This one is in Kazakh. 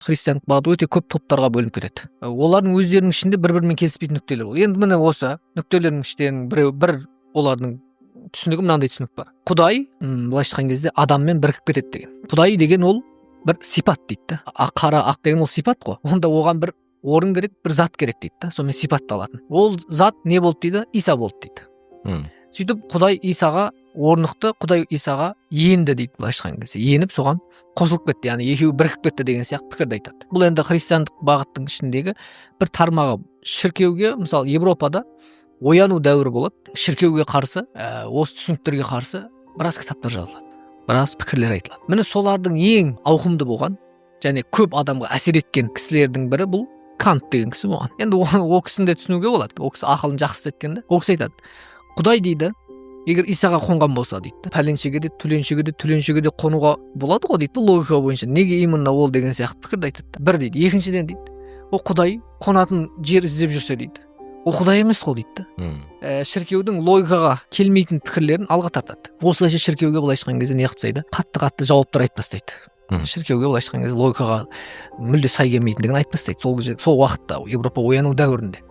христиандық бағыт өте көп топтарға бөлініп кетеді. Олардың өздерінің ішінде бір-бірімен келіспейтін нүктелер бар. Енді міне осы нүктелердің іштерінің бір олардың түсінігі мынандай түсінік бар. Құдай, былайша айтқан кезде адаммен бірігіп кетеді деген. Құдай деген ол бір сипат дейді. Қара ақ деген ол сипат қой. Онда оған бір орын керек, бір зат керек дейді. Сонымен сипатталатын. Ол зат не болды дейді? Иса болды дейді. Сөйтіп Құдай Исаға орнықты, Құдай Исаға енді дейді, былайша айтқан кезде. Еніп соған қосылып кетті, яғни екеуі бірігіп кетті деген сияқты пікірді айтады. Бұл енді христиандық бағыттың ішіндегі бір тармағы. Шіркеуге, мысалы Европада ояну дәуірі болады. Шіркеуге қарсы, осы түсініктерге қарсы біраз кітаптар жазылады, біраз пікірлер айтылады. Міне солардың ең ауқымды болған және көп адамға әсер еткен кісілердің бірі бұл Кант деген кісі болған. Енді ол кісіні де түсінуге болады. Ол кісі ақылын жақсы еткенде. Ол кісі айтады: Құдай дейді, егер Исаға қонған болса дейді, пәленшеге де, түленшеге де қонуға болады ғой дейді, логика бойынша. Неге именно ол деген сияқты пікірді айтады. Бір дейді. Екіншіден дейді, ол Құдай қонатын жер іздеп жүрсе дейді, ол Құдай емес қой дейді. Шіркеудің логикаға келмейтін пікірлерін алға тартады. Осылайша шіркеуге былайша айтқан кезде не қылып тастайды? Қатты жауаптар айтып тастайды. Шіркеуге былайша айтқан кезде логикаға мүлде сай келмейтіндігін айтып тастайды. Сол уақытта Европа ояну дәуірінде.